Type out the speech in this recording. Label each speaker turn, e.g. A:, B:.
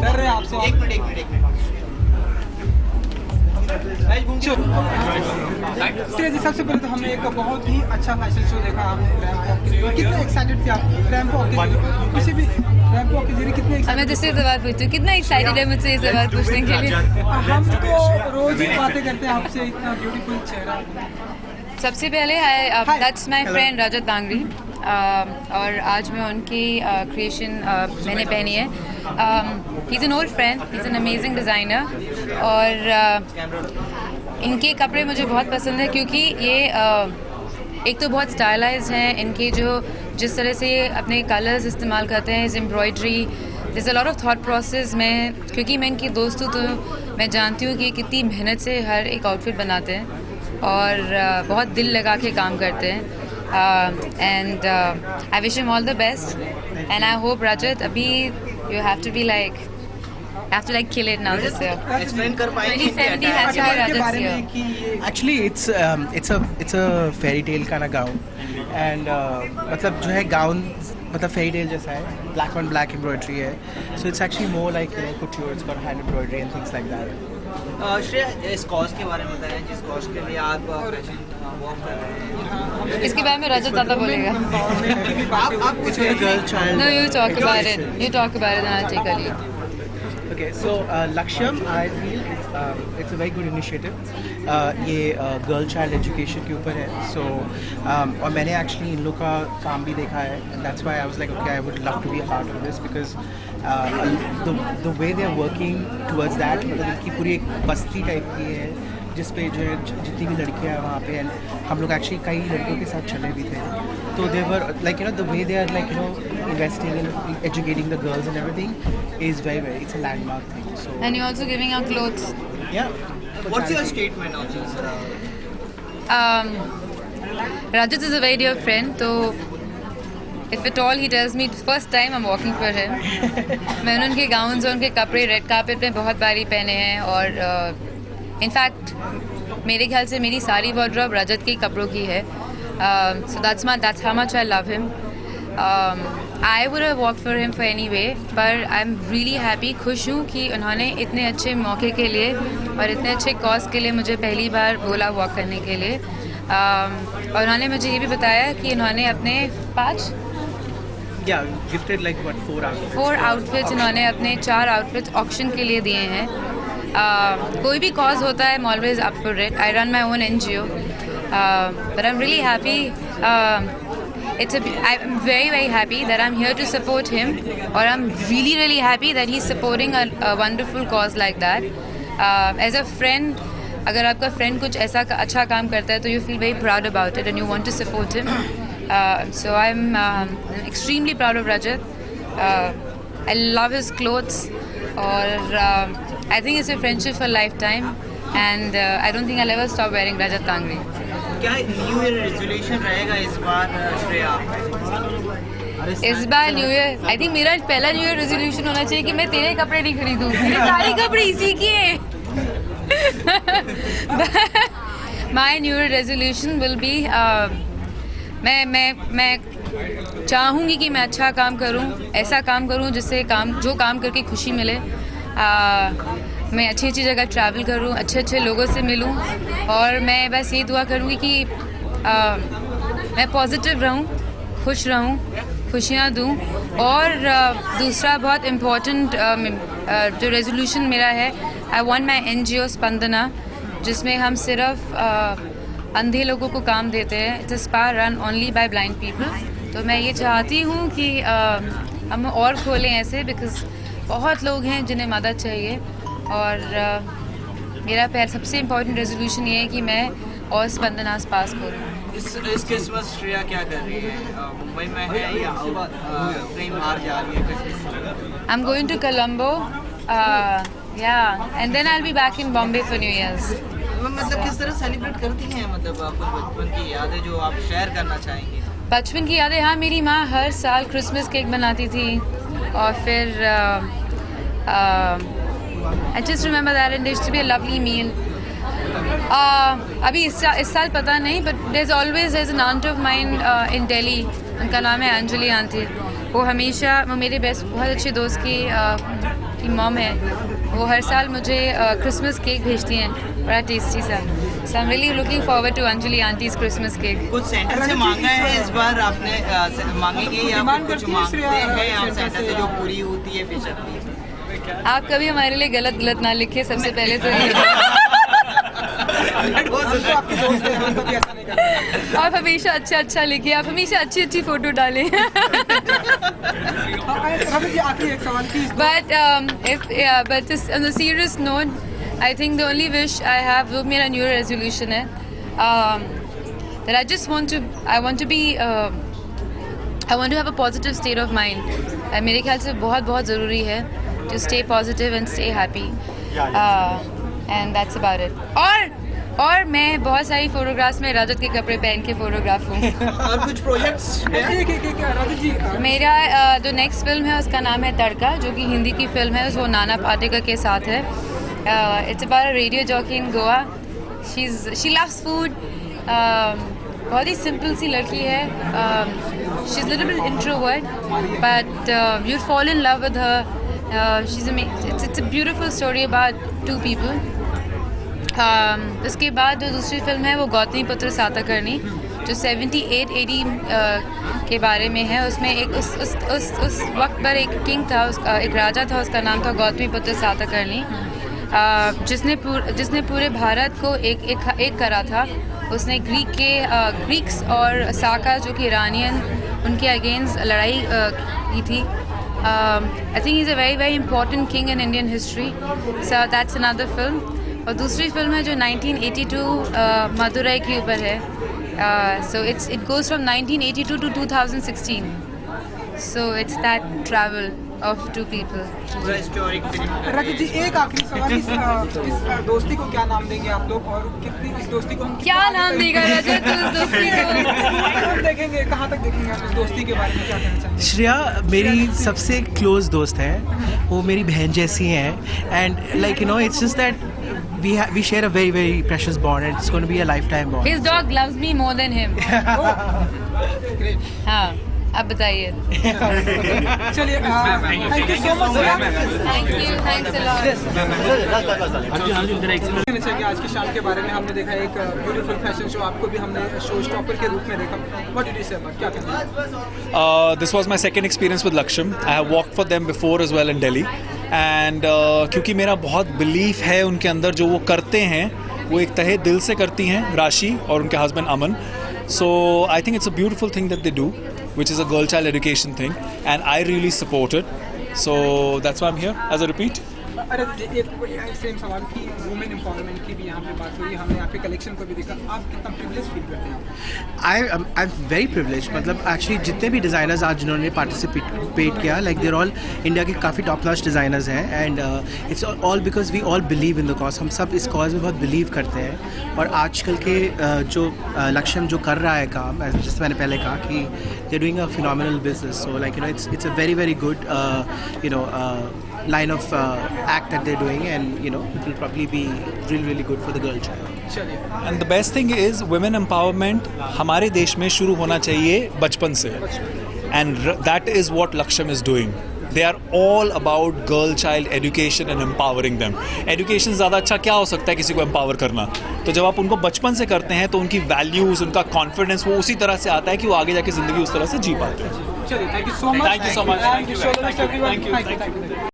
A: डर रहे हैं आपसे।
B: एक मिनट
A: श्रेया जी, सबसे पहले तो हमने एक बहुत ही अच्छा फैशन शो देखा आप रैंप वॉक के लिए, कितने एक्साइटेड थे आप रैंप वॉक के लिए? किसी भी रैंप वॉक के जरिए कितने
C: मैं तुझसे सवाल पूछूं, कितना एक्साइटेड है मुझसे ये सवाल पूछने के लिए?
A: हम तो रोज ही बातें करते हैं आपसे, इतना ब्यूटीफुल चेहरा।
C: सबसे पहले दैट्स माय फ्रेंड रजत तांगरी, और आज मैं उनकी क्रिएशन मैंने पहनी है। He is an old friend, he is an amazing designer, और इनके कपड़े मुझे बहुत पसंद है क्योंकि ये एक तो बहुत स्टाइलाइज्ड हैं, इनके जो जिस तरह से ये अपने कलर्स इस्तेमाल करते हैं, इस embroidery, this a lot of thought process में, क्योंकि मैं इनकी दोस्त हूँ तो मैं जानती हूँ कि कितनी मेहनत से हर एक आउटफिट बनाते हैं और बहुत दिल लगा के काम करते हैं। And I wish him all the best, and I hope Rajat अभी you have to kill it now this year.
B: Explain कर पाएंगे
C: 2070 has to be Rajat's year.
D: Actually, it's a fairy tale kind of gown, and मतलब जो है gown मतलब fairy tale जैसा है, black on black embroidery है, so it's actually more like couture, it's got hand embroidery and things like that.
B: Shreya, इस cause के बारे में बताएं, जिस कॉज के लिए आप फैशन वॉक कर रहे हैं।
C: इसके बारे में रजत ज़्यादा बोलेगा।
B: आप कुछ
D: Girl child.
C: No, you talk about it. You talk about it, then I'll take a lead.
D: Okay, so Lakshyam, I feel it's a very good initiative. ये गर्ल चाइल्ड एजुकेशन के ऊपर है, so और मैंने एक्चुअली इन लोग का काम भी देखा है, and that's why I was like, okay, I would love to be a part of this because the way they are working towards that, मतलब इनकी पूरी एक बस्ती टाइप की है जिस पे जो है जितनी भी लड़कियां हैं वहाँ पे, एंड हम लोग एक्चुअली कई लड़कियों के साथ चले भी थे, तो they were like the way they are like investing in educating the girls and everything is very it's a landmark thing. So
C: And you're also giving out clothes.
D: yeah.
B: What's your statement on this?
C: Rajat is a very dear friend, so if at all he tells me first time I'm walking for him. मैंने उनके gowns और उनके कपड़े red carpet में बहुत बारी पहने हैं, और इनफैक्ट मेरे ख्याल से मेरी सारी वार्डरोब रजत के कपड़ों की है, so that's how much I love him. I would have walked for him for any way, पर I'm really happy, खुश हूँ कि उन्होंने इतने अच्छे मौके के लिए और इतने अच्छे कॉज के लिए मुझे पहली बार बोला वॉक करने के लिए, और उन्होंने मुझे ये भी बताया कि उन्होंने अपने 5
D: gifted like what 4
C: आउटफिट्स इन्होंने अपने 4 आउटफिट्स ऑक्शन के लिए दिए हैं। कोई भी कॉज होता है, I'm always up for it. I run my own NGO, but I'm really happy. I'm very happy that I'm here to support him, or I'm really happy that he's supporting a wonderful cause like that. As a friend, अगर आपका friend कुछ ऐसा अच्छा काम करता है तो you feel very proud about it and you want to support him. So I'm extremely proud of Rajat. I love his clothes, और I think it's a friendship for lifetime, and I don't think I'll ever stop wearing Rajat Tangri.
B: क्या new year resolution रहेगा इस बार श्रेया?
C: इस बार new year I think मेरा पहला new year resolution होना चाहिए कि मैं तेरे कपड़े नहीं खरीदूँ, मेरे सारे कपड़े इसी के हैं। My new year resolution will be, मैं चाहूँगी कि मैं अच्छा काम करूँ, ऐसा काम करूँ जिससे जो काम करके खुशी मिले। मैं अच्छी जगह ट्रैवल करूँ, अच्छे लोगों से मिलूँ, और मैं बस ये दुआ करूँगी कि मैं पॉजिटिव रहूँ, खुश रहूँ, खुशियाँ दूँ। और दूसरा बहुत इम्पोर्टेंट जो रेजोल्यूशन मेरा है, I want my NGO Spandana, जिसमें हम सिर्फ अंधे लोगों को काम देते हैं। It's a spa run only by blind people. तो मैं ये चाहती हूँ कि हम और खोलें ऐसे, बिकॉज बहुत लोग हैं जिन्हें मदद चाहिए, और मेरा सबसे इम्पोर्टेंट रेजोल्यूशन ये है कि मैं और स्पंदनास पास करूँ।
B: इस क्रिसमस श्रेया क्या कर रही है? मुंबई में है या कहीं बाहर जा रही है Christmas?
C: I am going to Colombo, and then I will be back in Bombay for new years.
B: मतलब किस तरह सेलिब्रेट करती हैं, मतलब आपको बचपन की यादें जो आप शेयर करना चाहेंगी?
C: बचपन की यादें, हाँ, मेरी माँ हर साल क्रिसमस केक बनाती थी, और फिर I just remember that, and there used to be a lovely meal. अभी इस साल पता नहीं, but there's an aunt of mine in Delhi, उनका नाम है अंजलि आंटी। वो मेरे बहुत अच्छे दोस्त की की मॉम है, वो हर साल मुझे क्रिसमस केक भेजती हैं, बड़ा टेस्टी सा. So I'm really looking forward to Anjali Auntie's Christmas cake.
B: कुछ सेंटर से मांगा है इस बार आपने, मांगेंगे या फिर कुछ मांगते हैं आप सेंटर से जो पूरी होती है फिर सकती है?
C: आप कभी हमारे लिए गलत ना लिखे, सबसे पहले तो ये.
A: हम तो आपके दोस्त हैं, हम कभी ऐसा नहीं करते.
C: आप हमेशा अच्छा लिखिए, आप हमेशा अच्छी फ़ोटो डालें.
A: रवि जी आखिरी एक सवाल की
C: But on a serious note, I think the only wish I have, वो मेरा New Year resolution है, that I want to have a positive state of mind. मेरे ख्याल से बहुत ज़रूरी है to stay positive and stay happy. And that's about it. और मैं बहुत सारी फोटोग्राफ्स में रजत के कपड़े पहन के फोटोग्राफ हूँ.
B: और कुछ प्रोजेक्ट्स
A: रवि जी
C: मेरा जो नेक्स्ट फिल्म है उसका नाम है तड़का, जो कि हिंदी की फिल्म है, वो नाना पाटेकर के साथ है. It's about a radio jockey in Goa. She loves food. बहुत ही सिंपल सी लड़की है. She is little bit introvert but you fall in love with her. It's a beautiful story about two people. उसके बाद जो दूसरी फिल्म है वो गौतमी पुत्र सातकर्णी, जो 78-80 के बारे में है. उसमें एक उस वक्त पर एक किंग था, एक राजा था, उसका नाम था गौतमी पुत्र सातकर्णी, जिसने पूरे भारत को एक करा था. उसने ग्रीक्स और साका जो कि ईरानियन, उनके अगेंस्ट लड़ाई की थी. I think he's a very important king in Indian history. So that's another film. और दूसरी फिल्म है जो 1982 मदुरई के ऊपर है. So it goes from 1982 to 2016. So it's that travel of two people.
B: Historic film.
A: Rajat ji एक आखिरी सवाल, इस दोस्ती को क्या नाम देंगे आप लोग, और कितनी इस दोस्ती को हम
C: क्या नाम देगा रजत उस दोस्ती को?
A: हम देखेंगे, कहाँ तक देखेंगे आप इस दोस्ती के बारे में क्या कहना चाहेंगे?
D: श्रेया मेरी सबसे क्लोज दोस्त है, वो मेरी बहन जैसी है. And like you know it's just that we share a very precious bond, and it's going to be a lifetime bond.
C: His dog loves me more than him. हाँ, अब बताइए.
A: चलिए thank you so much.
C: Thanks a lot.
A: कहना चाहिए आज की शाम के बारे में. हमने देखा एक ब्यूटीफुल फैशन शो, आपको भी हमने शो स्टॉपर के रूप में देखा. What did you say about, क्या कहना है?
E: This was my second experience with Laksham. I have worked for them before as well in Delhi. And क्योंकि मेरा बहुत बिलीफ है उनके अंदर, जो वो करते हैं वो एक तहे दिल से करती हैं, राशि और उनके husband Aman. So I think it's a beautiful thing that they do, which is a girl child education thing, and I really support it. So that's why I'm here as a repeat.
A: अरे एक same सवाल की women empowerment की भी यहाँ पे बात हुई, हमने यहाँ पे कलेक्शन को भी देखा. आप कितना प्रिविलेज फील करते हैं?
D: I am very privilege. मतलब एक्चुअली जितने भी डिज़ाइनर्स आज जिन्होंने पार्टिसिपेट किया, लाइक देर ऑल इंडिया के काफ़ी टॉप नॉच डिज़ाइनर्स हैं. And it's all because we all believe in the cause. हम सब इस कॉज में बहुत बिलीव करते हैं. और आजकल के जो लक्ष्यम जो कर रहा है काम, जैसे मैंने पहले कहा कि they doing a phenomenal business. So like you know it's a very good line of act that they're doing, and you know it will probably be really good for the girl child.
E: And the best thing is women empowerment हमारे देश में शुरू होना चाहिए बचपन से, and that is what Laksham is doing. They are all about girl child education and empowering them. Education ज़्यादा अच्छा क्या हो सकता है किसी को empower करना? तो जब आप उनको बचपन से करते हैं तो उनकी values, उनका confidence वो उसी तरह से आता है कि वो आगे जाके ज़िंदगी उस तरह से जी पाते हैं.
A: चलिए, thank you so much.
E: Thank you so much.
A: Thank you so much everyone. Thank you.